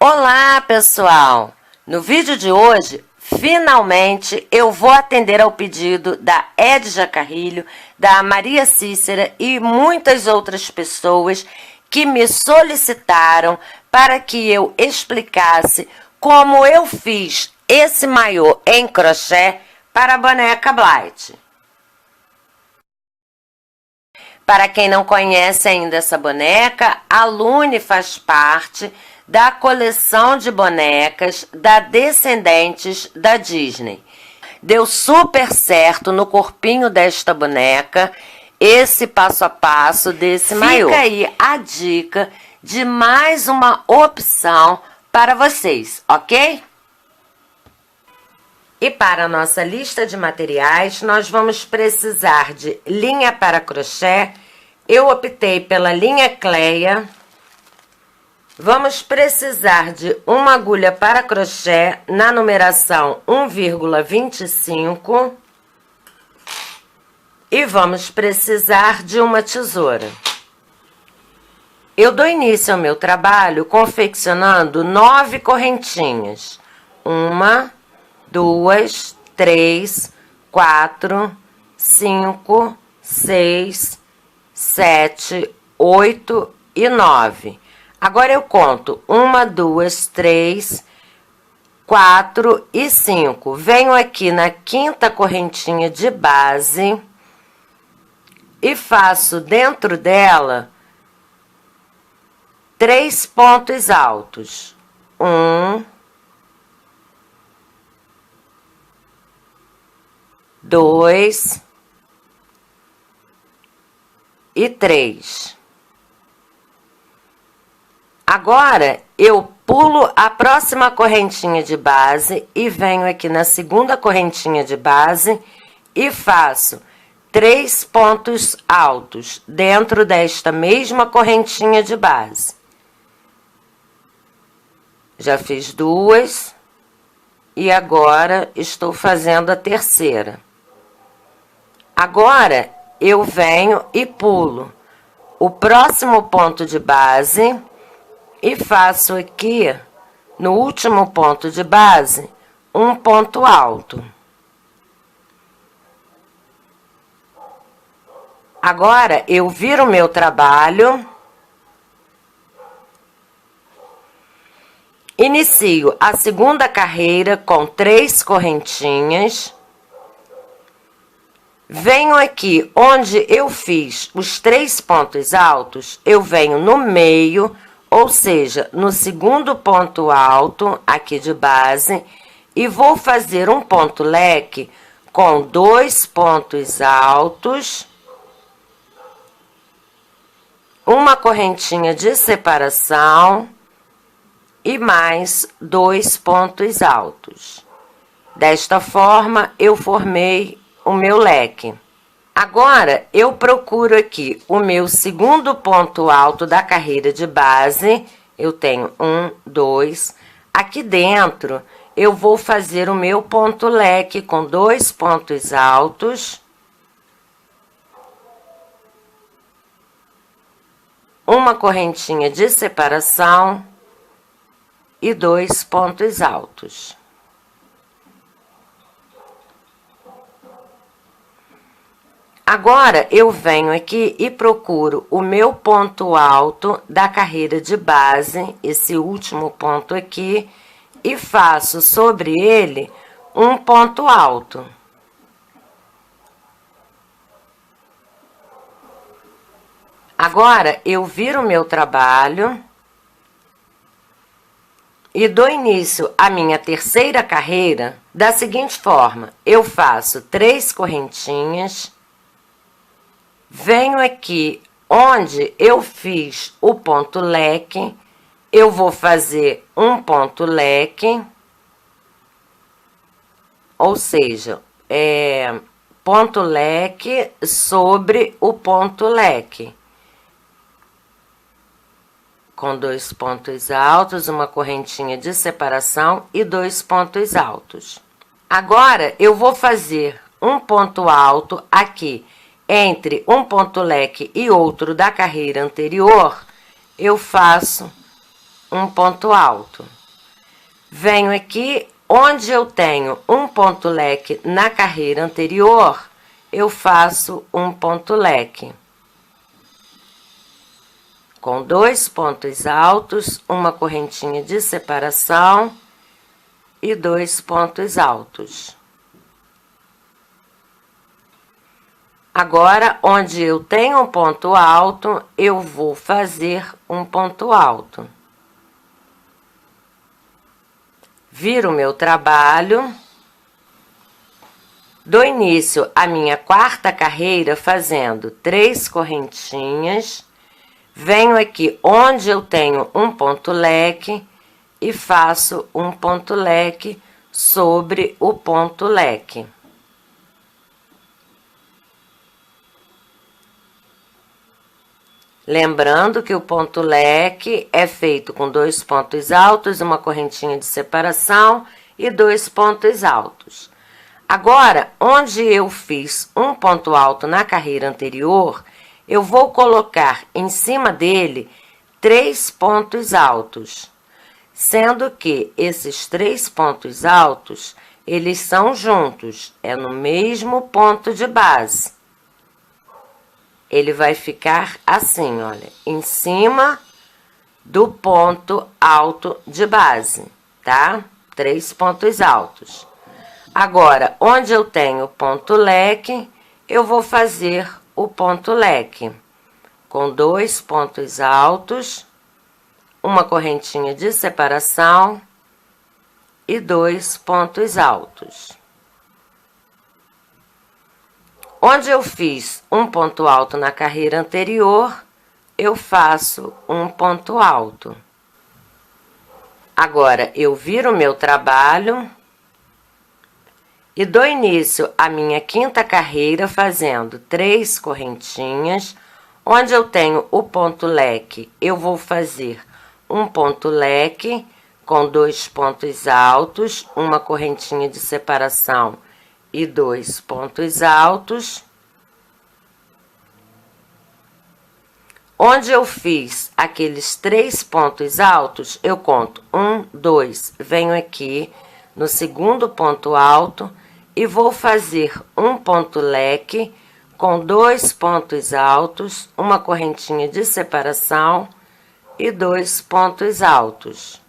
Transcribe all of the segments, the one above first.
Olá, pessoal! No vídeo de hoje, finalmente eu vou atender ao pedido da Edja Carrilho, da Maria Cícera e muitas outras pessoas que me solicitaram para que eu explicasse como eu fiz esse maiô em crochê para a boneca Blight. Para quem não conhece ainda essa boneca, a Lune faz parte da coleção de bonecas da Descendentes da Disney. Deu super certo no corpinho desta boneca esse passo a passo desse maiô. Fica aí a dica de mais uma opção para vocês, ok? E para a nossa lista de materiais, nós vamos precisar de linha para crochê. Eu optei pela linha Cleia. Vamos precisar de uma agulha para crochê na numeração 1,25 e vamos precisar de uma tesoura. Eu dou início ao meu trabalho confeccionando 9 correntinhas. 1, 2, 3, 4, 5, 6, 7, 8 e 9. Agora eu conto 1, 2, 3, 4 e 5. Venho aqui na quinta correntinha de base e faço dentro dela 3 pontos altos. 1, 2 e 3. Agora, eu pulo a próxima correntinha de base e venho aqui na segunda correntinha de base e faço 3 pontos altos dentro desta mesma correntinha de base. Já fiz 2 e agora estou fazendo a terceira. Agora, eu venho e pulo o próximo ponto de base e faço aqui, no último ponto de base, um ponto alto. Agora, eu viro o meu trabalho. Inicio a segunda carreira com 3 correntinhas. Venho aqui onde eu fiz os 3 pontos altos, eu venho no meio, ou seja, no segundo ponto alto aqui de base, e vou fazer um ponto leque com 2 pontos altos, uma correntinha de separação e mais 2 pontos altos. Desta forma, eu formei o meu leque. Agora, eu procuro aqui o meu segundo ponto alto da carreira de base. Eu tenho 1, 2. Aqui dentro, eu vou fazer o meu ponto leque com 2 pontos altos. Uma correntinha de separação e 2 pontos altos. Agora, eu venho aqui e procuro o meu ponto alto da carreira de base, esse último ponto aqui, e faço sobre ele um ponto alto. Agora, eu viro o meu trabalho e dou início à minha terceira carreira da seguinte forma: eu faço 3 correntinhas. Venho aqui onde eu fiz o ponto leque, eu vou fazer um ponto leque, ou seja, ponto leque sobre o ponto leque, com 2 pontos altos, uma correntinha de separação e 2 pontos altos. Agora, eu vou fazer um ponto alto aqui. Entre um ponto leque e outro da carreira anterior, eu faço um ponto alto. Venho aqui, onde eu tenho um ponto leque na carreira anterior, eu faço um ponto leque. Com 2 pontos altos, uma correntinha de separação e 2 pontos altos. Agora, onde eu tenho um ponto alto, eu vou fazer um ponto alto. Viro o meu trabalho, dou início à minha 4ª carreira fazendo 3 correntinhas, venho aqui onde eu tenho um ponto leque e faço um ponto leque sobre o ponto leque. Lembrando que o ponto leque é feito com 2 pontos altos, uma correntinha de separação e 2 pontos altos. Agora, onde eu fiz um ponto alto na carreira anterior, eu vou colocar em cima dele 3 pontos altos, sendo que esses 3 pontos altos, eles são juntos, é no mesmo ponto de base. Ele vai ficar assim, olha, em cima do ponto alto de base, tá? 3 pontos altos. Agora, onde eu tenho ponto leque, eu vou fazer o ponto leque com 2 pontos altos, uma correntinha de separação e 2 pontos altos. Onde eu fiz um ponto alto na carreira anterior, eu faço um ponto alto. Agora, eu viro o meu trabalho e dou início à minha 5ª carreira fazendo 3 correntinhas. Onde eu tenho o ponto leque, eu vou fazer um ponto leque com 2 pontos altos, uma correntinha de separação e 2 pontos altos. Onde eu fiz aqueles 3 pontos altos, eu conto 1, 2, venho aqui no segundo ponto alto e vou fazer um ponto leque com 2 pontos altos, uma correntinha de separação e 2 pontos altos.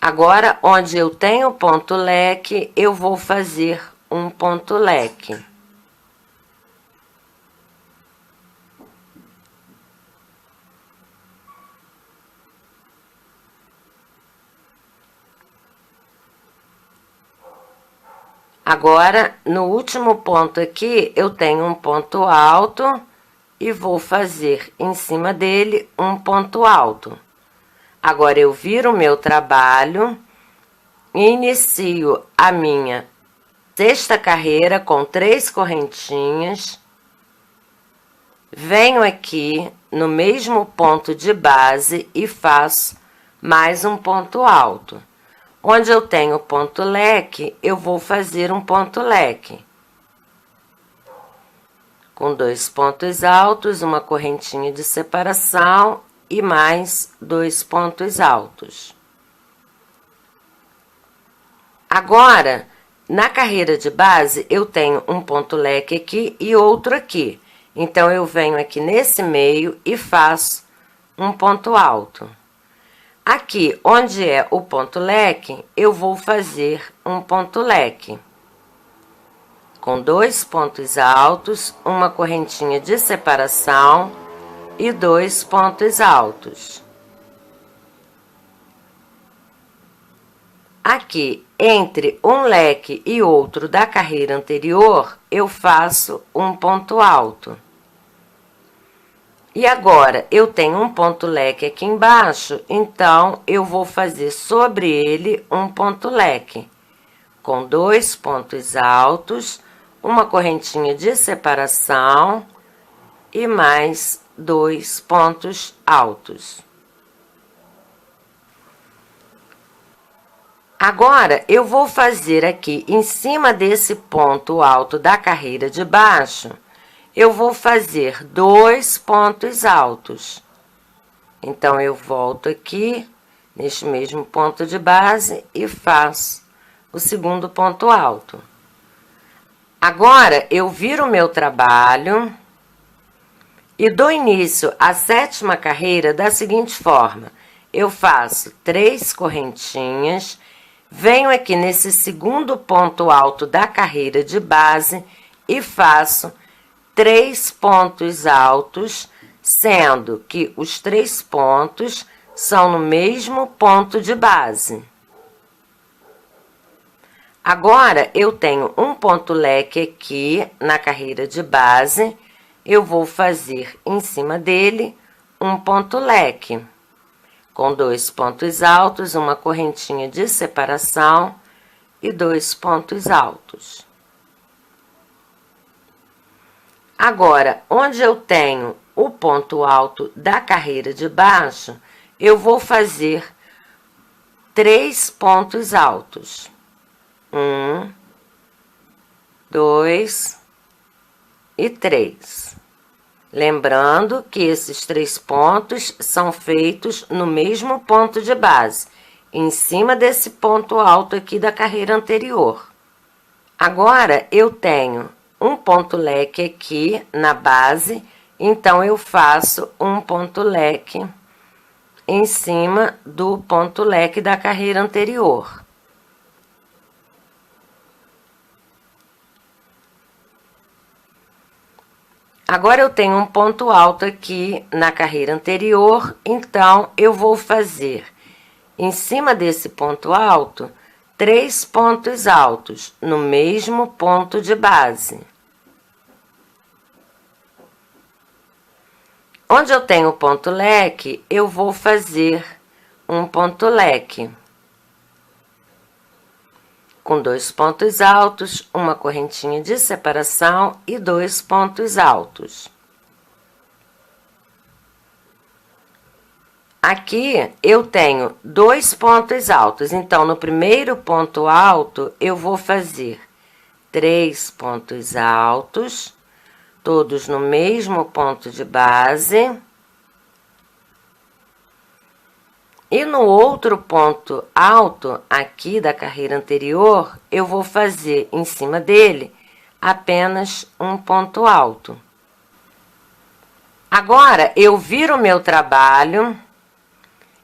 Agora, onde eu tenho ponto leque, eu vou fazer um ponto leque. Agora, no último ponto aqui, eu tenho um ponto alto e vou fazer em cima dele um ponto alto. Agora, eu viro o meu trabalho e inicio a minha 6ª carreira com 3 correntinhas. Venho aqui no mesmo ponto de base e faço mais um ponto alto. Onde eu tenho ponto leque, eu vou fazer um ponto leque. Com 2 pontos altos, uma correntinha de separação e mais 2 pontos altos. Agora, na carreira de base, eu tenho um ponto leque aqui e outro aqui. Então, eu venho aqui nesse meio e faço um ponto alto. Aqui, onde é o ponto leque, eu vou fazer um ponto leque. Com 2 pontos altos, uma correntinha de separação e 2 pontos altos. Aqui, entre um leque e outro da carreira anterior, eu faço um ponto alto. E agora, eu tenho um ponto leque aqui embaixo, então, eu vou fazer sobre ele um ponto leque. Com 2 pontos altos, uma correntinha de separação e mais 2 pontos altos. Agora, eu vou fazer aqui, em cima desse ponto alto da carreira de baixo, eu vou fazer 2 pontos altos. Então, eu volto aqui, neste mesmo ponto de base, e faço o segundo ponto alto. Agora, eu viro o meu trabalho e dou início à 7ª carreira da seguinte forma. Eu faço 3 correntinhas, venho aqui nesse segundo ponto alto da carreira de base e faço 3 pontos altos, sendo que os 3 pontos são no mesmo ponto de base. Agora, eu tenho um ponto leque aqui na carreira de base, eu vou fazer em cima dele um ponto leque, com 2 pontos altos, uma correntinha de separação e 2 pontos altos. Agora, onde eu tenho o ponto alto da carreira de baixo, eu vou fazer 3 pontos altos. 1, 2 e 3. Lembrando que esses 3 pontos são feitos no mesmo ponto de base, em cima desse ponto alto aqui da carreira anterior. Agora, eu tenho um ponto leque aqui na base, então eu faço um ponto leque em cima do ponto leque da carreira anterior. Agora, eu tenho um ponto alto aqui na carreira anterior, então, eu vou fazer, em cima desse ponto alto, 3 pontos altos, no mesmo ponto de base. Onde eu tenho o ponto leque, eu vou fazer um ponto leque, com 2 pontos altos, uma correntinha de separação e 2 pontos altos. Aqui, eu tenho 2 pontos altos, então, no primeiro ponto alto, eu vou fazer 3 pontos altos, todos no mesmo ponto de base. E no outro ponto alto, aqui da carreira anterior, eu vou fazer em cima dele apenas um ponto alto. Agora, eu viro o meu trabalho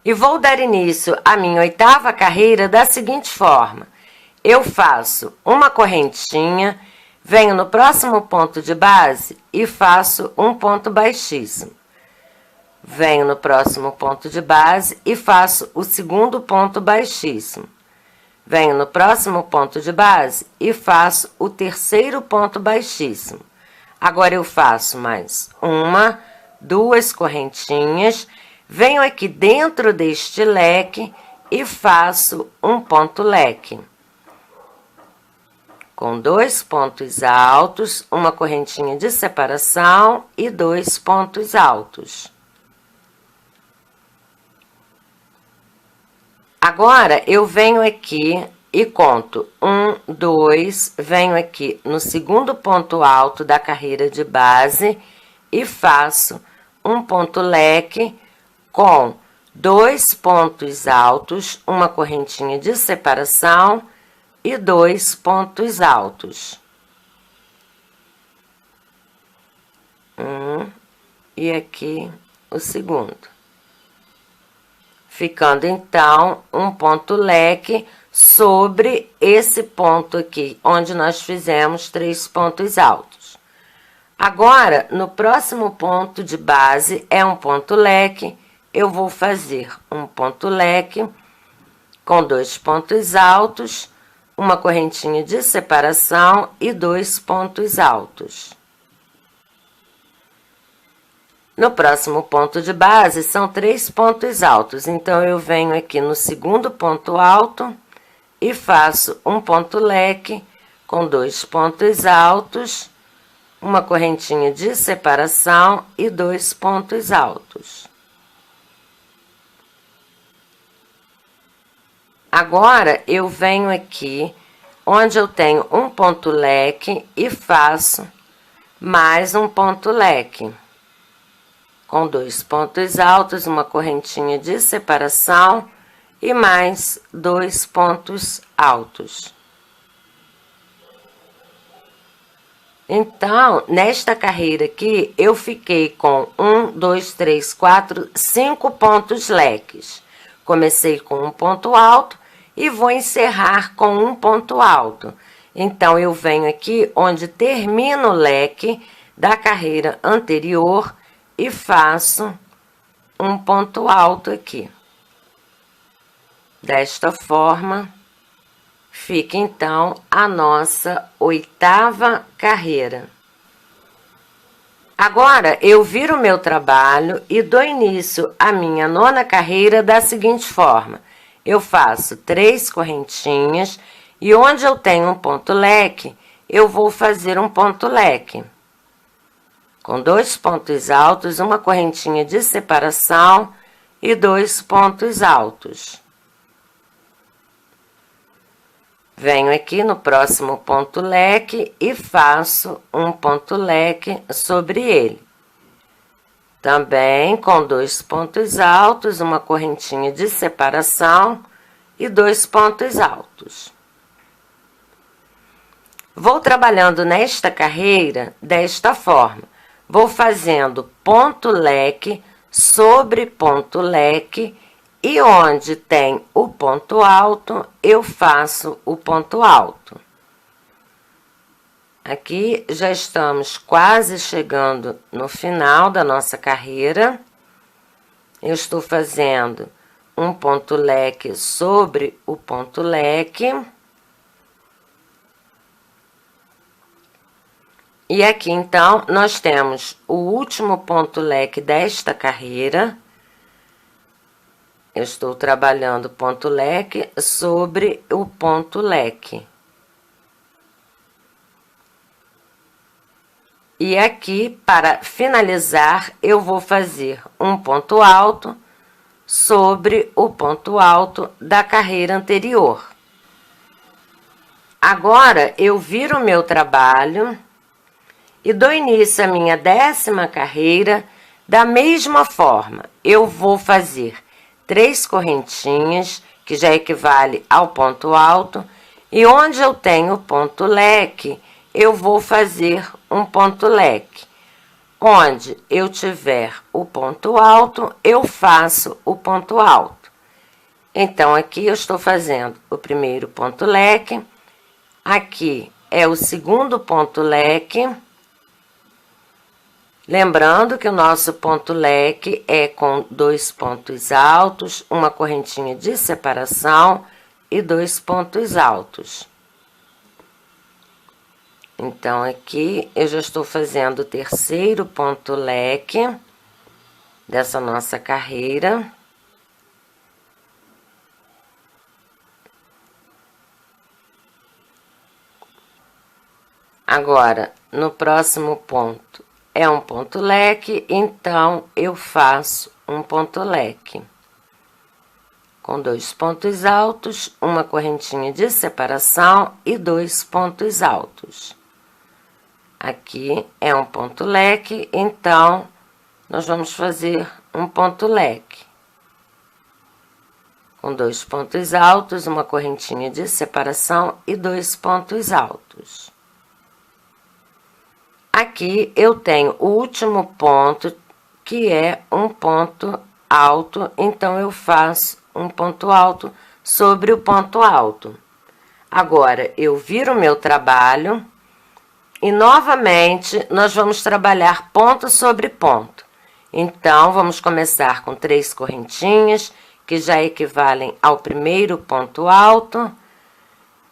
e vou dar início à minha 8ª carreira da seguinte forma. Eu faço uma correntinha, venho no próximo ponto de base e faço um ponto baixíssimo. Venho no próximo ponto de base e faço o segundo ponto baixíssimo. Venho no próximo ponto de base e faço o terceiro ponto baixíssimo. Agora, eu faço mais 1, 2 correntinhas, venho aqui dentro deste leque e faço um ponto leque, com 2 pontos altos, uma correntinha de separação e 2 pontos altos. Agora, eu venho aqui e conto 1, 2, venho aqui no segundo ponto alto da carreira de base e faço um ponto leque com 2 pontos altos, uma correntinha de separação e 2 pontos altos. E aqui o segundo. Ficando, então, um ponto leque sobre esse ponto aqui, onde nós fizemos 3 pontos altos. Agora, no próximo ponto de base, é um ponto leque, eu vou fazer um ponto leque com 2 pontos altos, uma correntinha de separação e 2 pontos altos. No próximo ponto de base, são 3 pontos altos, então, eu venho aqui no segundo ponto alto e faço um ponto leque com 2 pontos altos, uma correntinha de separação e 2 pontos altos. Agora, eu venho aqui, onde eu tenho um ponto leque e faço mais um ponto leque, com 2 pontos altos, uma correntinha de separação e mais 2 pontos altos. Então, nesta carreira aqui, eu fiquei com 1, 2, 3, 4, 5 pontos leques. Comecei com um ponto alto e vou encerrar com um ponto alto. Então, eu venho aqui onde termina o leque da carreira anterior e faço um ponto alto aqui. Desta forma, fica então a nossa 8ª carreira. Agora, eu viro o meu trabalho e dou início à minha 9ª carreira da seguinte forma. Eu faço 3 correntinhas e onde eu tenho um ponto leque, eu vou fazer um ponto leque. Com 2 pontos altos, uma correntinha de separação e 2 pontos altos. Venho aqui no próximo ponto leque e faço um ponto leque sobre ele. Também com 2 pontos altos, uma correntinha de separação e 2 pontos altos. Vou trabalhando nesta carreira desta forma. Vou fazendo ponto leque sobre ponto leque e onde tem o ponto alto, eu faço o ponto alto. Aqui já estamos quase chegando no final da nossa carreira. Eu estou fazendo um ponto leque sobre o ponto leque. E aqui, então, nós temos o último ponto leque desta carreira. Eu estou trabalhando ponto leque sobre o ponto leque. E aqui, para finalizar, eu vou fazer um ponto alto sobre o ponto alto da carreira anterior. Agora, eu viro o meu trabalho e dou início à minha 10ª carreira da mesma forma. Eu vou fazer 3 correntinhas, que já equivale ao ponto alto, e onde eu tenho ponto leque, eu vou fazer um ponto leque. Onde eu tiver o ponto alto, eu faço o ponto alto. Então, aqui eu estou fazendo o primeiro ponto leque, aqui é o segundo ponto leque. Lembrando que o nosso ponto leque é com 2 pontos altos, uma correntinha de separação e 2 pontos altos. Então, aqui eu já estou fazendo o terceiro ponto leque dessa nossa carreira. Agora, no próximo ponto, é um ponto leque, então eu faço um ponto leque. Com 2 pontos altos, uma correntinha de separação e 2 pontos altos. Aqui é um ponto leque, então nós vamos fazer um ponto leque. Com 2 pontos altos, uma correntinha de separação e 2 pontos altos. Aqui eu tenho o último ponto, que é um ponto alto, então eu faço um ponto alto sobre o ponto alto. Agora, eu viro o meu trabalho e, novamente, nós vamos trabalhar ponto sobre ponto. Então, vamos começar com 3 correntinhas, que já equivalem ao primeiro ponto alto.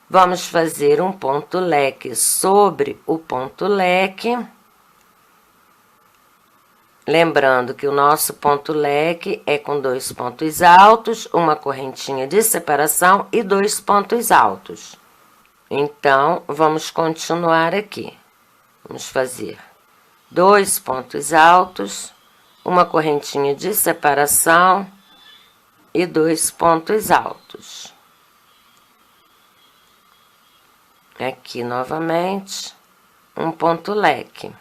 Vamos fazer um ponto leque sobre o ponto leque. Lembrando que o nosso ponto leque é com 2 pontos altos, uma correntinha de separação e 2 pontos altos. Então, vamos continuar aqui. Vamos fazer 2 pontos altos, uma correntinha de separação e 2 pontos altos. Aqui, novamente, um ponto leque.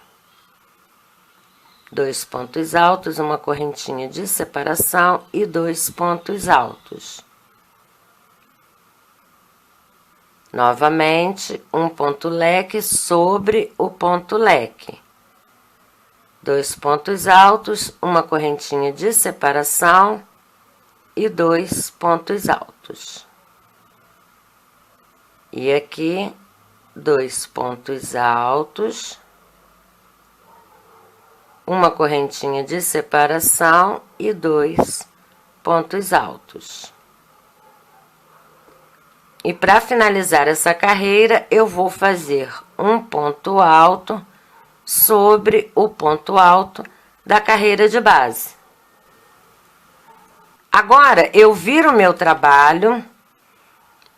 2 pontos altos, uma correntinha de separação e 2 pontos altos. Novamente, um ponto leque sobre o ponto leque. 2 pontos altos, uma correntinha de separação e 2 pontos altos. E aqui, 2 pontos altos, uma correntinha de separação e 2 pontos altos. E para finalizar essa carreira, eu vou fazer um ponto alto sobre o ponto alto da carreira de base. Agora, eu viro o meu trabalho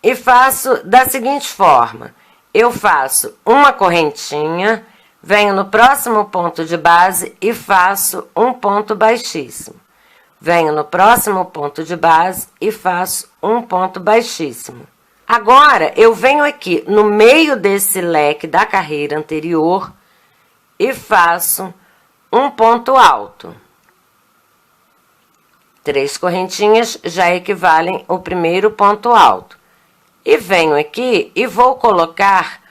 e faço da seguinte forma. Eu faço uma correntinha, venho no próximo ponto de base e faço um ponto baixíssimo. Venho no próximo ponto de base e faço um ponto baixíssimo. Agora, eu venho aqui no meio desse leque da carreira anterior e faço um ponto alto. 3 correntinhas já equivalem ao primeiro ponto alto. E venho aqui e vou colocar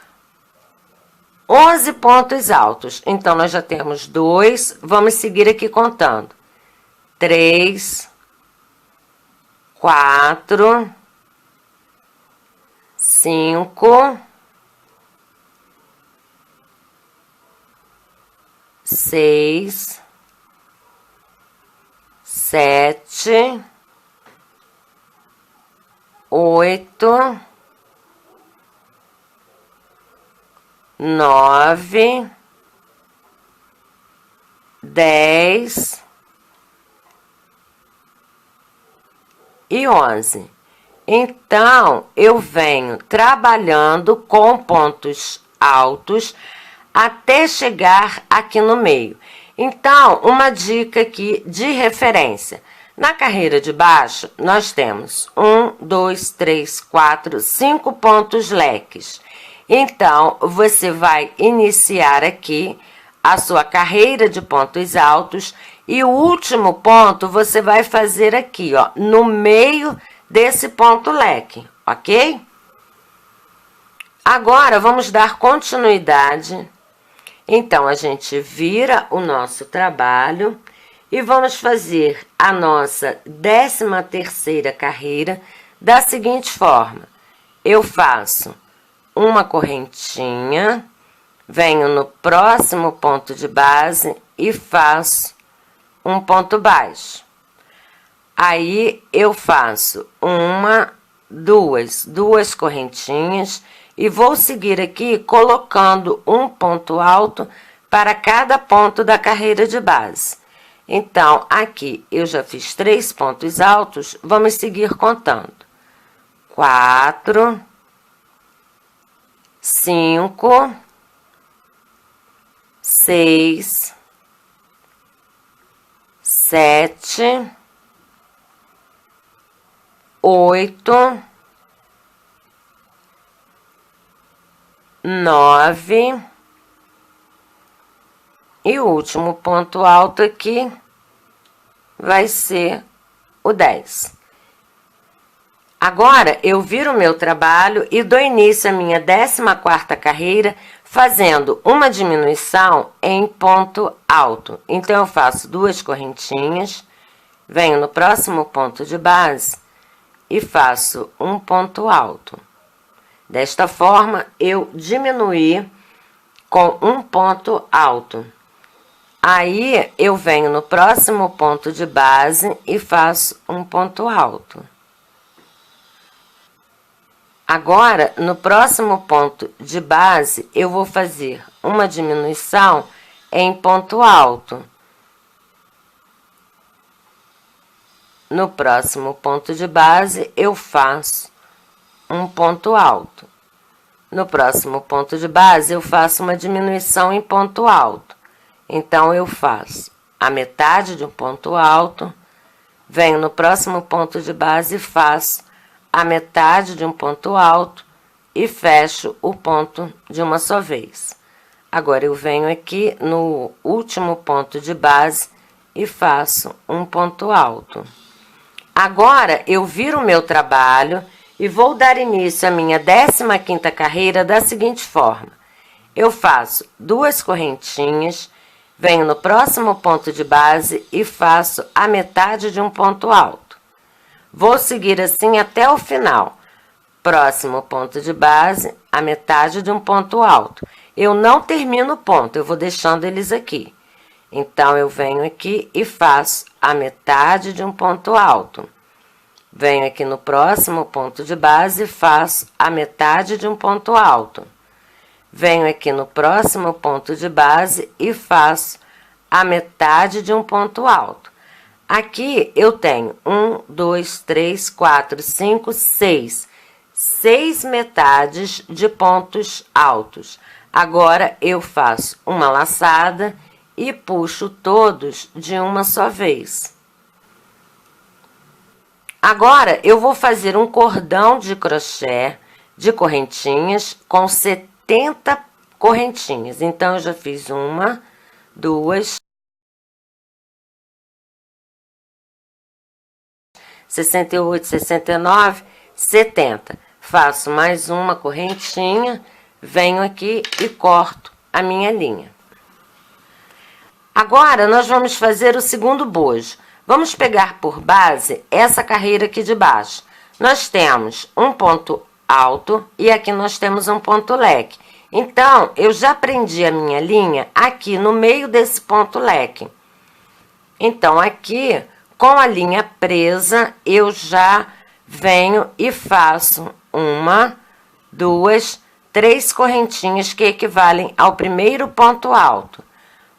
11 pontos altos. Então, nós já temos 2, vamos seguir aqui contando. 3, 4, 5, 6, 7, 8, 9, 10 e 11. Então, eu venho trabalhando com pontos altos até chegar aqui no meio. Então, uma dica aqui de referência. Na carreira de baixo, nós temos 1, 2, 3, 4, 5 pontos leques. Então, você vai iniciar aqui a sua carreira de pontos altos e o último ponto você vai fazer aqui, ó, no meio desse ponto leque, ok? Agora, vamos dar continuidade. Então, a gente vira o nosso trabalho e vamos fazer a nossa 13ª carreira da seguinte forma. Eu faço uma correntinha, venho no próximo ponto de base e faço um ponto baixo. Aí, eu faço duas correntinhas e vou seguir aqui colocando um ponto alto para cada ponto da carreira de base. Então, aqui eu já fiz 3 pontos altos, vamos seguir contando. 4, 5, 6, 7, 8, 9 e o último ponto alto aqui vai ser o 10. Agora, eu viro o meu trabalho e dou início à minha 14ª carreira fazendo uma diminuição em ponto alto. Então, eu faço 2 correntinhas, venho no próximo ponto de base e faço um ponto alto. Desta forma, eu diminuí com um ponto alto. Aí, eu venho no próximo ponto de base e faço um ponto alto. Agora, no próximo ponto de base, eu vou fazer uma diminuição em ponto alto. No próximo ponto de base, eu faço um ponto alto. No próximo ponto de base, eu faço uma diminuição em ponto alto. Então, eu faço a metade de um ponto alto, venho no próximo ponto de base e faço a metade de um ponto alto e fecho o ponto de uma só vez. Agora, eu venho aqui no último ponto de base e faço um ponto alto. Agora, eu viro o meu trabalho e vou dar início à minha 15ª carreira da seguinte forma. Eu faço 2 correntinhas, venho no próximo ponto de base e faço a metade de um ponto alto. Vou seguir assim até o final. Próximo ponto de base, a metade de um ponto alto. Eu não termino o ponto, eu vou deixando eles aqui. Então, eu venho aqui e faço a metade de um ponto alto. Venho aqui no próximo ponto de base e faço a metade de um ponto alto. Venho aqui no próximo ponto de base e faço a metade de um ponto alto. Aqui eu tenho 1, 2, 3, 4, 5, 6. 6 metades de pontos altos. Agora, eu faço uma laçada e puxo todos de uma só vez. Agora, eu vou fazer um cordão de crochê de correntinhas com 70 correntinhas. Então, eu já fiz 1, 2, 68, 69, 70. Faço mais uma correntinha, venho aqui e corto a minha linha. Agora, nós vamos fazer o segundo bojo. Vamos pegar por base essa carreira aqui de baixo. Nós temos um ponto alto e aqui nós temos um ponto leque. Então, eu já prendi a minha linha aqui no meio desse ponto leque. Então, aqui, com a linha presa, eu já venho e faço 1, 2, 3 correntinhas que equivalem ao primeiro ponto alto.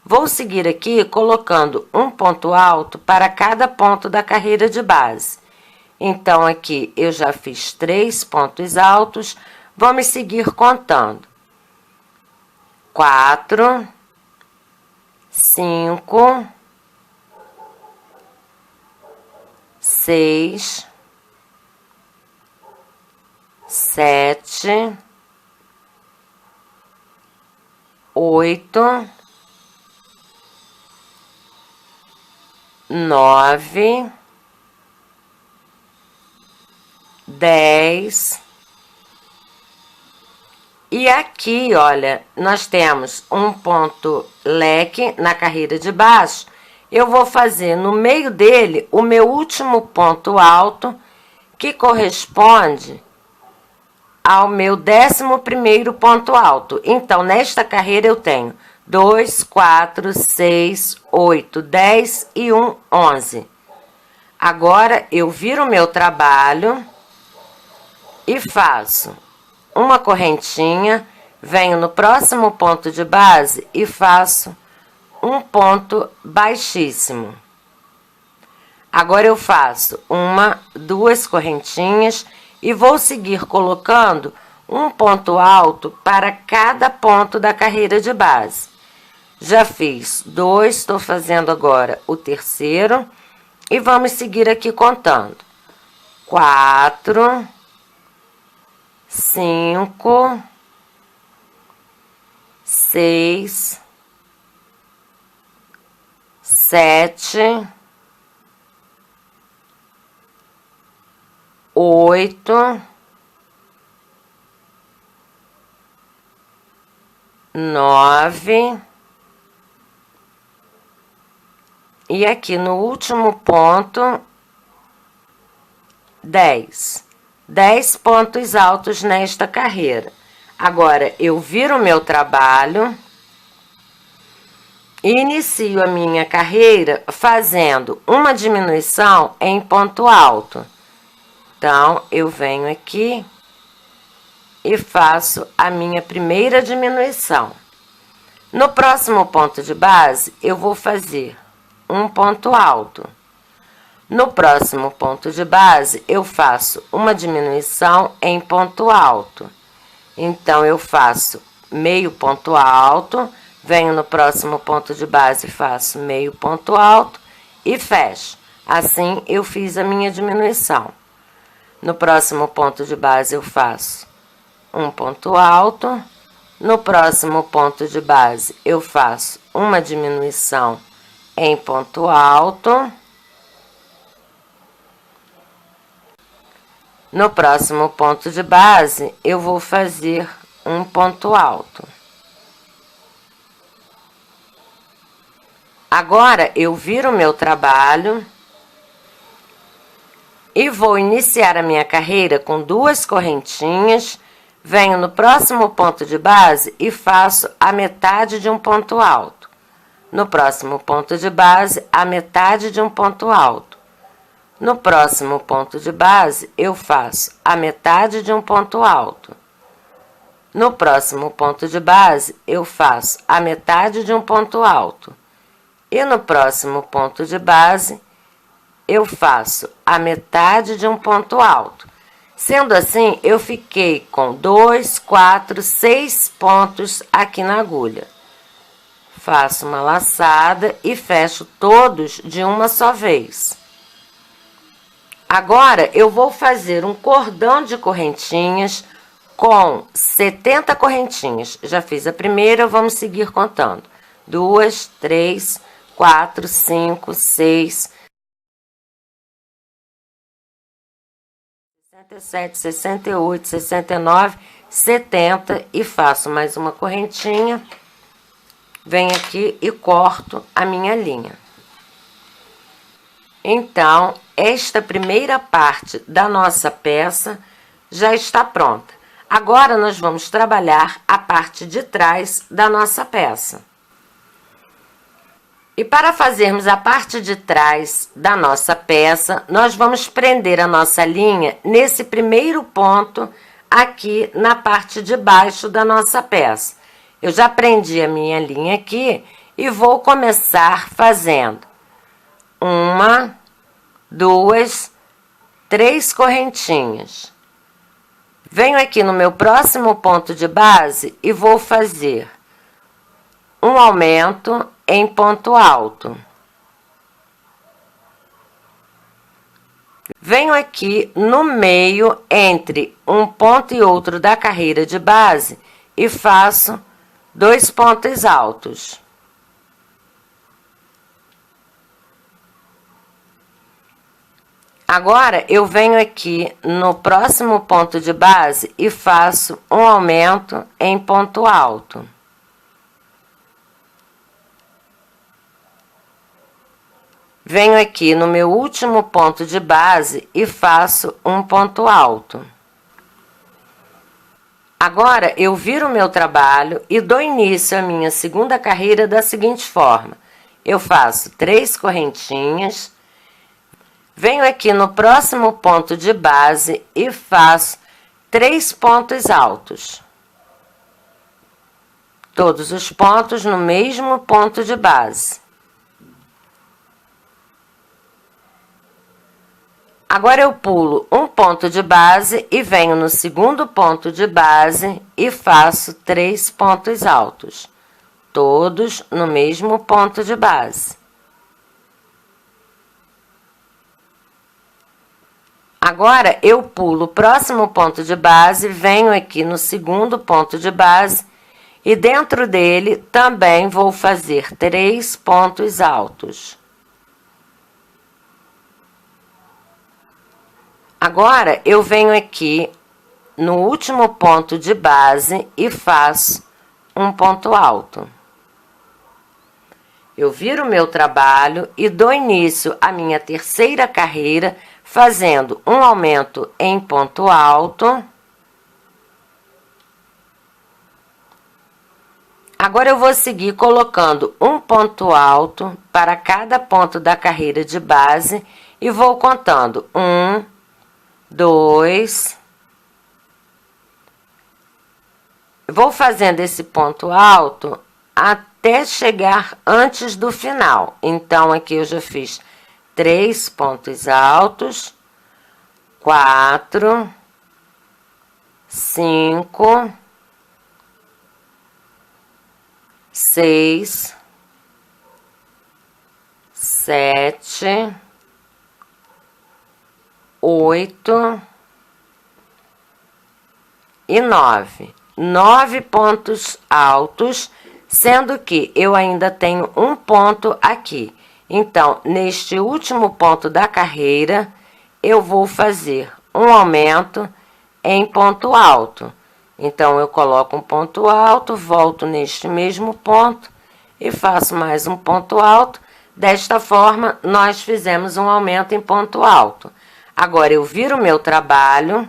Vou seguir aqui colocando um ponto alto para cada ponto da carreira de base. Então, aqui eu já fiz 3 pontos altos, vamos seguir contando. 4, 5, 6, 7, 8, 9, 10. E aqui, olha, nós temos um ponto leque na carreira de baixo. Eu vou fazer no meio dele o meu último ponto alto, que corresponde ao meu 11º ponto alto. Então, nesta carreira eu tenho 2, 4, 6, 8, 10 e 1, 11. Agora, eu viro o meu trabalho e faço uma correntinha, venho no próximo ponto de base e faço um ponto baixíssimo. Agora, eu faço 1, 2 correntinhas e vou seguir colocando um ponto alto para cada ponto da carreira de base. Já fiz 2, estou fazendo agora o terceiro e vamos seguir aqui contando. 4, 5, 6, 7, 8, 9, e aqui no último ponto, 10. 10 pontos altos nesta carreira. Agora, eu viro o meu trabalho e inicio a minha carreira fazendo uma diminuição em ponto alto. Então, eu venho aqui e faço a minha primeira diminuição. No próximo ponto de base, eu vou fazer um ponto alto. No próximo ponto de base, eu faço uma diminuição em ponto alto. Então, eu faço meio ponto alto, venho no próximo ponto de base e faço meio ponto alto e fecho. Assim, eu fiz a minha diminuição. No próximo ponto de base, eu faço um ponto alto, No próximo ponto de base, eu faço uma diminuição em ponto alto. No próximo ponto de base, eu vou fazer um ponto alto. Agora, eu viro o meu trabalho e vou iniciar a minha carreira com 2 correntinhas, venho no próximo ponto de base e faço a metade de um ponto alto. No próximo ponto de base, a metade de um ponto alto. No próximo ponto de base, eu faço a metade de um ponto alto. No próximo ponto de base, eu faço a metade de um ponto alto. E no próximo ponto de base, eu faço a metade de um ponto alto. Sendo assim, eu fiquei com 2, 4, 6 pontos aqui na agulha. Faço uma laçada e fecho todos de uma só vez. Agora, eu vou fazer um cordão de correntinhas com 70 correntinhas. Já fiz a primeira, vamos seguir contando. 2, 3, 4, 5, 6, 67, 68, 69, 70 e faço mais uma correntinha. Venho aqui e corto a minha linha. Então, esta primeira parte da nossa peça já está pronta. Agora, nós vamos trabalhar a parte de trás da nossa peça. E para fazermos a parte de trás da nossa peça, nós vamos prender a nossa linha nesse primeiro ponto aqui na parte de baixo da nossa peça. Eu já prendi a minha linha aqui e vou começar fazendo 1, 2, 3 correntinhas. Venho aqui no meu próximo ponto de base e vou fazer um aumento em ponto alto. Venho aqui no meio, entre um ponto e outro da carreira de base, e faço 2 pontos altos. Agora, eu venho aqui no próximo ponto de base e faço um aumento em ponto alto. Venho aqui no meu último ponto de base e faço um ponto alto. Agora, eu viro o meu trabalho e dou início à minha segunda carreira da seguinte forma. Eu faço 3 correntinhas, venho aqui no próximo ponto de base e faço 3 pontos altos. Todos os pontos no mesmo ponto de base. Agora eu pulo um ponto de base e venho no segundo ponto de base e faço 3 pontos altos, todos no mesmo ponto de base. Agora eu pulo o próximo ponto de base, venho aqui no segundo ponto de base e dentro dele também vou fazer 3 pontos altos. Agora, eu venho aqui no último ponto de base e faço um ponto alto. Eu viro o meu trabalho e dou início à minha terceira carreira, fazendo um aumento em ponto alto. Agora, eu vou seguir colocando um ponto alto para cada ponto da carreira de base e vou contando 1, 2, vou fazendo esse ponto alto até chegar antes do final. Então, aqui eu já fiz 3 pontos altos, 4, 5, 6, 7, 8 e 9. 9 pontos altos, sendo que eu ainda tenho um ponto aqui. Então, neste último ponto da carreira, eu vou fazer um aumento em ponto alto. Então, eu coloco um ponto alto, volto neste mesmo ponto e faço mais um ponto alto. Desta forma, nós fizemos um aumento em ponto alto. Agora, eu viro o meu trabalho,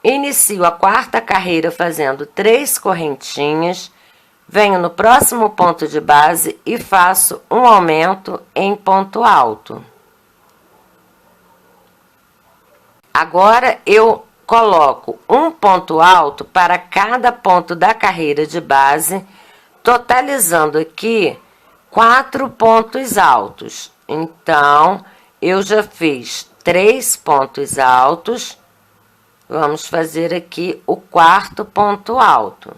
inicio a quarta carreira fazendo 3 correntinhas, venho no próximo ponto de base e faço um aumento em ponto alto. Agora, eu coloco um ponto alto para cada ponto da carreira de base, totalizando aqui 4 pontos altos. Então, eu já fiz 3 pontos altos. Vamos fazer aqui o quarto ponto alto.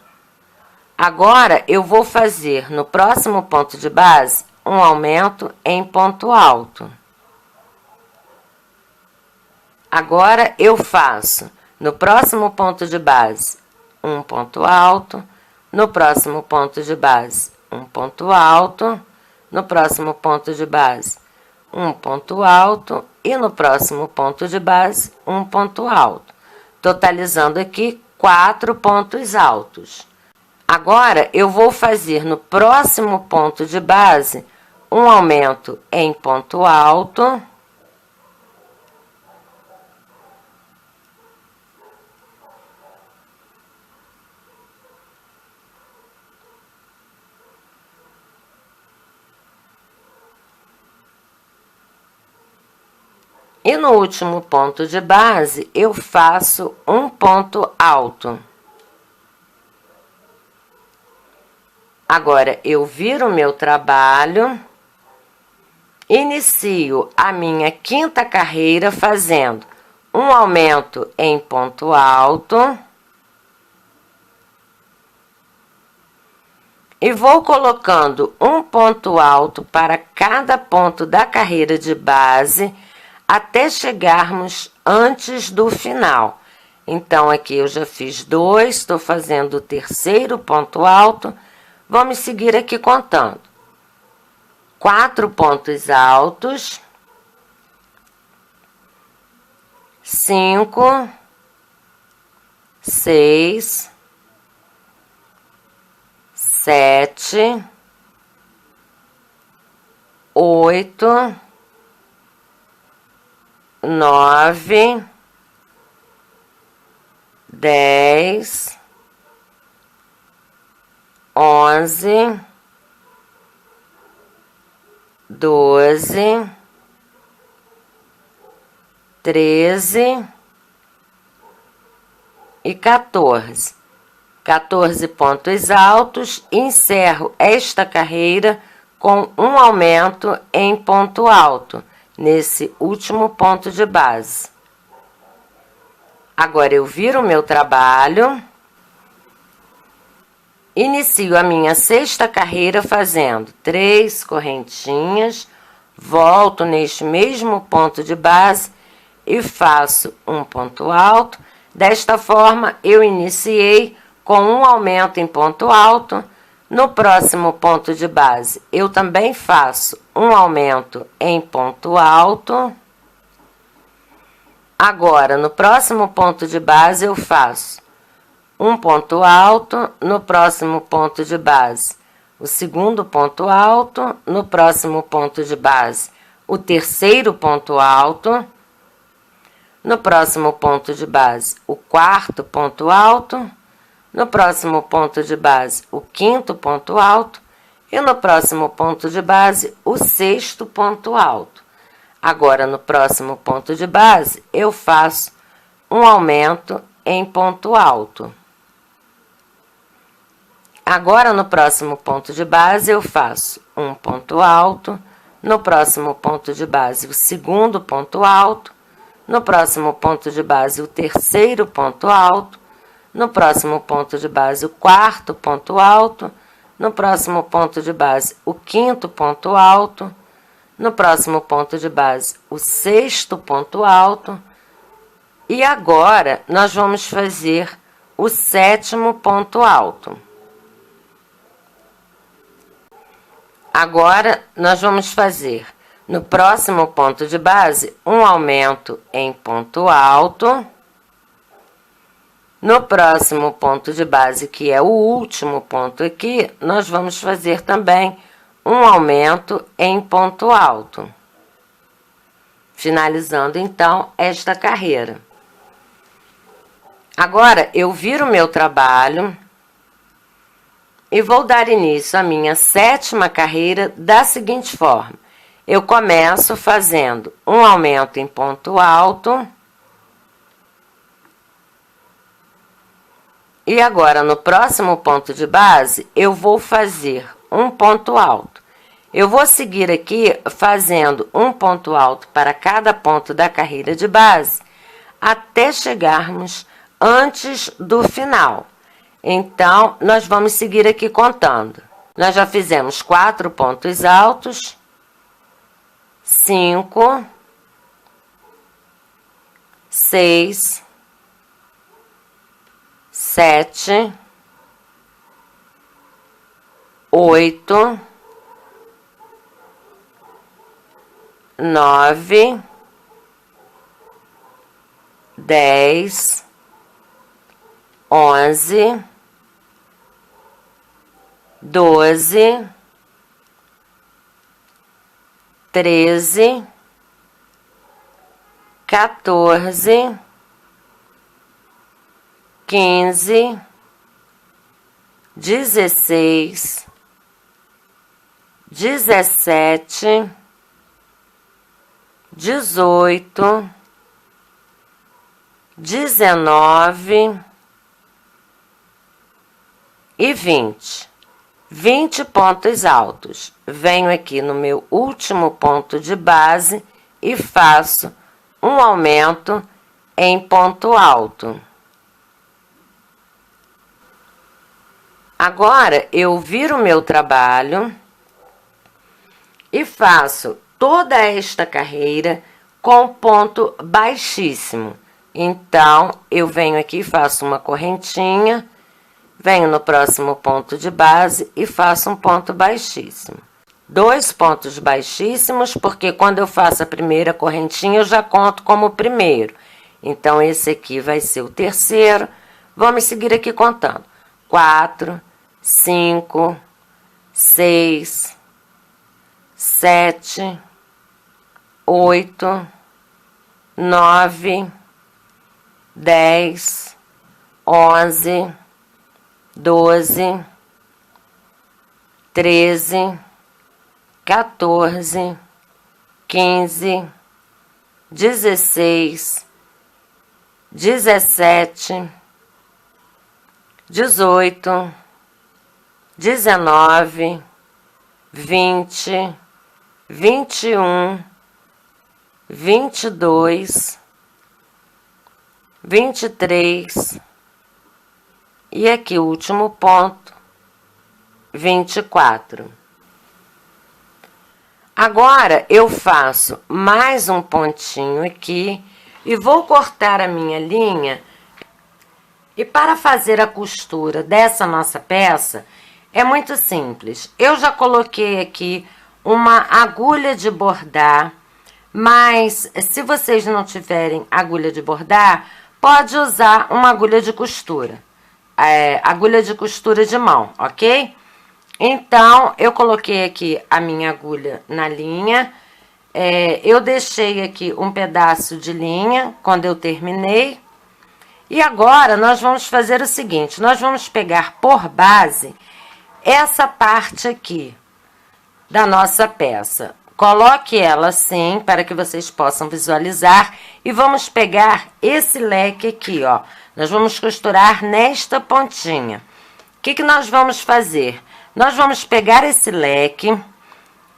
Agora, eu vou fazer no próximo ponto de base um aumento em ponto alto. Agora, eu faço no próximo ponto de base um ponto alto, no próximo ponto de base um ponto alto, no próximo ponto de base um ponto alto e no próximo ponto de base um ponto alto, totalizando aqui 4 pontos altos. Agora, eu vou fazer no próximo ponto de base um aumento em ponto alto. E no último ponto de base, eu faço um ponto alto. Agora, eu viro o meu trabalho, inicio a minha quinta carreira fazendo um aumento em ponto alto. E vou colocando um ponto alto para cada ponto da carreira de base, até chegarmos antes do final. Então, aqui eu já fiz 2, estou fazendo o terceiro ponto alto. Vamos seguir aqui contando. 4 pontos altos. 5, 6, 7, 8, 9, 10, 11, 12, 13 e 14. 14 pontos altos. Encerro esta carreira com um aumento em ponto alto, nesse último ponto de base. Agora, eu viro o meu trabalho, inicio a minha sexta carreira fazendo 3 correntinhas, volto neste mesmo ponto de base e faço um ponto alto. Desta forma, eu iniciei com um aumento em ponto alto. No próximo ponto de base, eu também faço um aumento em ponto alto. Agora, no próximo ponto de base, eu faço um ponto alto. No próximo ponto de base, o segundo ponto alto. No próximo ponto de base, o terceiro ponto alto. No próximo ponto de base, o quarto ponto alto. No próximo ponto de base, o quinto ponto alto. E no próximo ponto de base, o sexto ponto alto. Agora, no próximo ponto de base, eu faço um aumento em ponto alto. Agora, no próximo ponto de base, eu faço um ponto alto. No próximo ponto de base, o segundo ponto alto. No próximo ponto de base, o terceiro ponto alto. No próximo ponto de base, o quarto ponto alto. No próximo ponto de base, o quinto ponto alto. No próximo ponto de base, o sexto ponto alto. E agora, nós vamos fazer o 7º ponto alto. Agora, nós vamos fazer, no próximo ponto de base, um aumento em ponto alto. No próximo ponto de base, que é o último ponto aqui, nós vamos fazer também um aumento em ponto alto. Finalizando, então, esta carreira. Agora, eu viro o meu trabalho e vou dar início à minha 7ª carreira da seguinte forma. Eu começo fazendo um aumento em ponto alto. E agora, no próximo ponto de base, eu vou fazer um ponto alto. Eu vou seguir aqui fazendo um ponto alto para cada ponto da carreira de base, até chegarmos antes do final. Então, nós vamos seguir aqui contando. Nós já fizemos 4 pontos altos, 5, 6, 7, 8, 9, 10, 11, 12, 13, 14, 15, 16, 17, 18, 19 e 20. 20 pontos altos. Venho aqui no meu último ponto de base e faço um aumento em ponto alto. Agora, eu viro o meu trabalho e faço toda esta carreira com ponto baixíssimo. Então, eu venho aqui e faço uma correntinha, venho no próximo ponto de base e faço um ponto baixíssimo. 2 pontos baixíssimos, porque quando eu faço a primeira correntinha, eu já conto como o primeiro. Então, esse aqui vai ser o terceiro. Vamos seguir aqui contando. 4, 5, 6, 7, 8, 9, 10, 11, 12, 13, 14, 15, 16, 17, 18, 19, 20, 21, 22, 23 e aqui o último ponto, 24. Agora eu faço mais um pontinho aqui e vou cortar a minha linha. E para fazer a costura dessa nossa peça é muito simples. Eu já coloquei aqui uma agulha de bordar, mas se vocês não tiverem agulha de bordar, pode usar uma agulha de costura. Agulha de costura de mão, ok? Então, eu coloquei aqui a minha agulha na linha. Eu deixei aqui um pedaço de linha quando eu terminei. E agora, nós vamos fazer o seguinte. Nós vamos pegar por base essa parte aqui da nossa peça. Coloque ela assim, para que vocês possam visualizar. E vamos pegar esse leque aqui, ó. Nós vamos costurar nesta pontinha. O que nós vamos fazer? Nós vamos pegar esse leque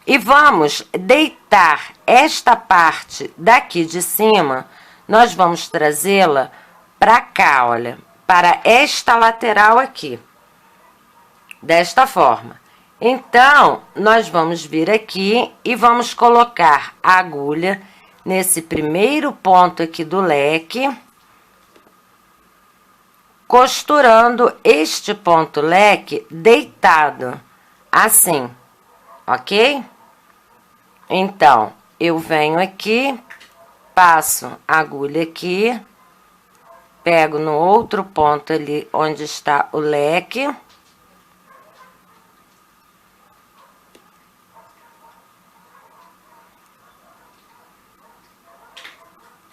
e vamos deitar esta parte daqui de cima. Nós vamos trazê-la para cá, olha, para esta lateral aqui. Desta forma. Então, nós vamos vir aqui e vamos colocar a agulha nesse primeiro ponto aqui do leque. costurando este ponto leque deitado, assim, ok? Então, eu venho aqui, passo a agulha aqui, pego no outro ponto ali onde está o leque.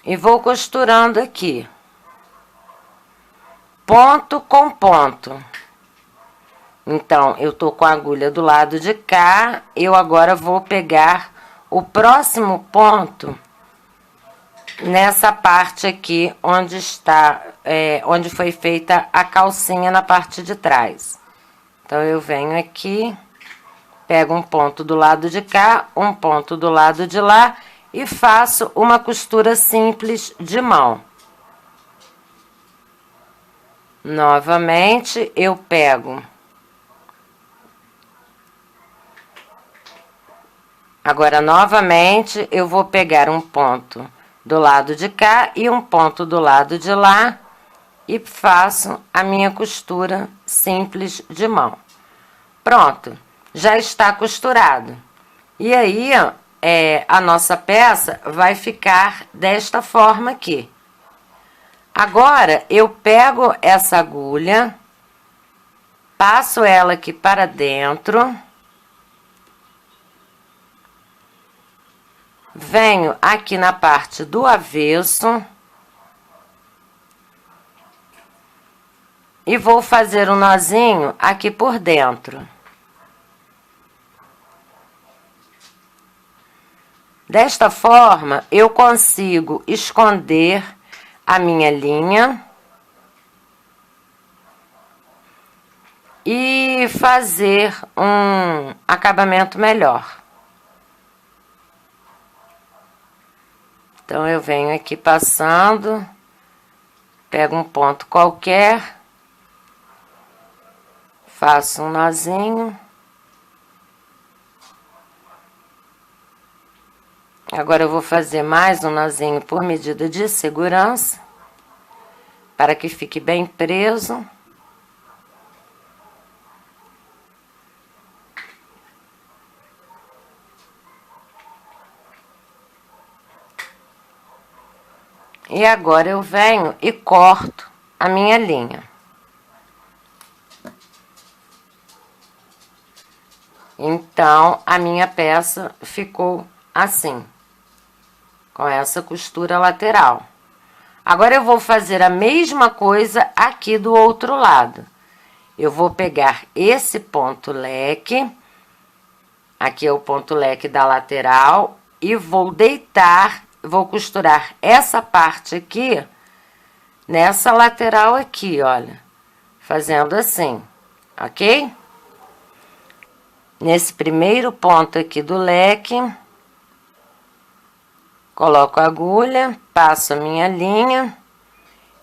E vou costurando aqui, ponto com ponto. Então, eu tô com a agulha do lado de cá, eu agora vou pegar o próximo ponto nessa parte aqui, onde está, onde foi feita a calcinha na parte de trás. Então, eu venho aqui, pego um ponto do lado de cá, um ponto do lado de lá, e faço uma costura simples de mão. Novamente, eu pego. Agora, novamente, eu vou pegar um ponto do lado de cá e um ponto do lado de lá e faço a minha costura simples de mão. Pronto, já está costurado. E aí, a nossa peça vai ficar desta forma aqui. Agora, eu pego essa agulha, passo ela aqui para dentro, venho aqui na parte do avesso e vou fazer um nozinho aqui por dentro. Desta forma, eu consigo esconder a minha linha e fazer um acabamento melhor. Então, eu venho aqui passando, pego um ponto qualquer, faço um nozinho. Agora, eu vou fazer mais um nozinho por medida de segurança, para que fique bem preso. E agora, eu venho e corto a minha linha. Então, a minha peça ficou assim, com essa costura lateral. Agora, eu vou fazer a mesma coisa aqui do outro lado. Eu vou pegar esse ponto leque, aqui é o ponto leque da lateral, e vou deitar, vou costurar essa parte aqui, nessa lateral aqui, olha, fazendo assim, ok? Nesse primeiro ponto aqui do leque, coloco a agulha, passo a minha linha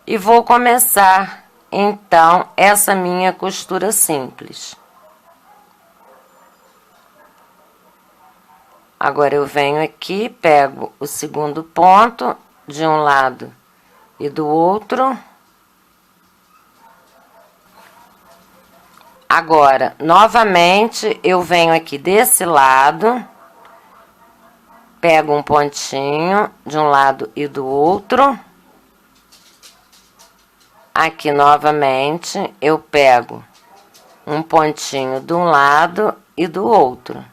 e vou começar, então, essa minha costura simples. Agora, eu venho aqui, pego o segundo ponto de um lado e do outro. Agora, novamente, eu venho aqui desse lado, pego um pontinho de um lado e do outro. Aqui, novamente, eu pego um pontinho de um lado e do outro.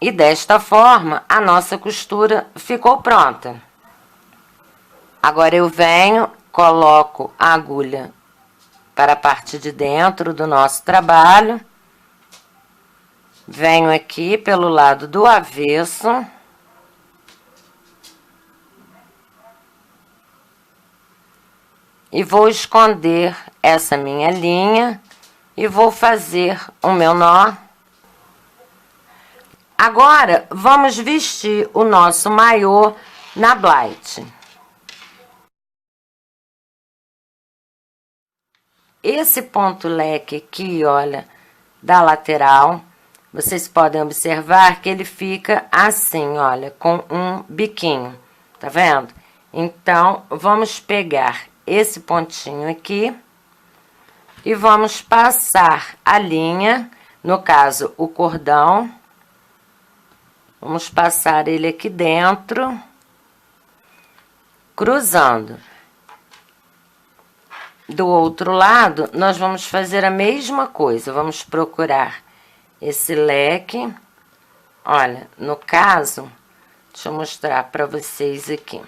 E desta forma, a nossa costura ficou pronta. Agora, eu venho, coloco a agulha para a parte de dentro do nosso trabalho. Venho aqui pelo lado do avesso. E vou esconder essa minha linha e vou fazer o meu nó. Agora, vamos vestir o nosso maiô na Blight. Esse ponto leque aqui, olha, da lateral, vocês podem observar que ele fica assim, olha, com um biquinho, tá vendo? Então, vamos pegar esse pontinho aqui e vamos passar a linha, no caso, o cordão. Vamos passar ele aqui dentro, cruzando. Do outro lado, nós vamos fazer a mesma coisa. Vamos procurar esse leque. Olha, no caso, deixa eu mostrar para vocês aqui.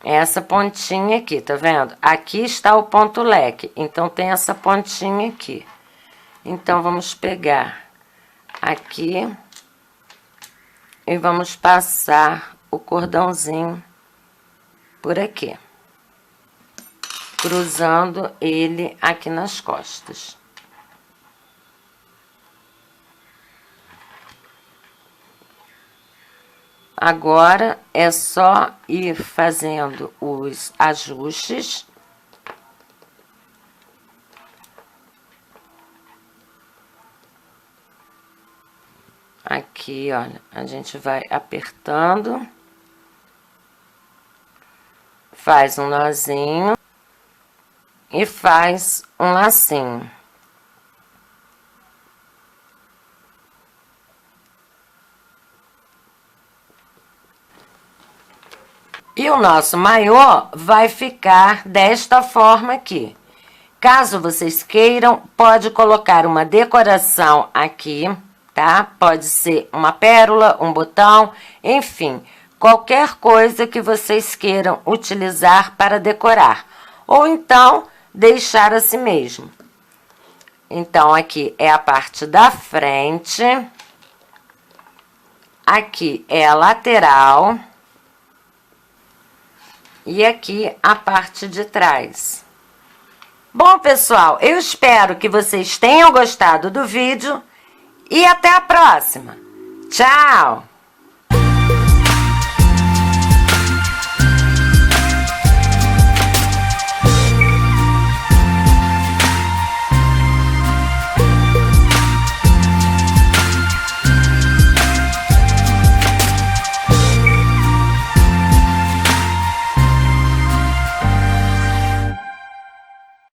Essa pontinha aqui, tá vendo? Aqui está o ponto leque, então tem essa pontinha aqui. Então, vamos pegar aqui e vamos passar o cordãozinho por aqui, cruzando ele aqui nas costas. Agora, é só ir fazendo os ajustes. Aqui, olha, a gente vai apertando. Faz um nozinho e faz um lacinho. E o nosso maiô vai ficar desta forma aqui. Caso vocês queiram, pode colocar uma decoração aqui, tá? Pode ser uma pérola, um botão, enfim, qualquer coisa que vocês queiram utilizar para decorar. Ou então, deixar assim mesmo. Então, aqui é a parte da frente. Aqui é a lateral. E aqui a parte de trás. Bom, pessoal, eu espero que vocês tenham gostado do vídeo e até a próxima. Tchau!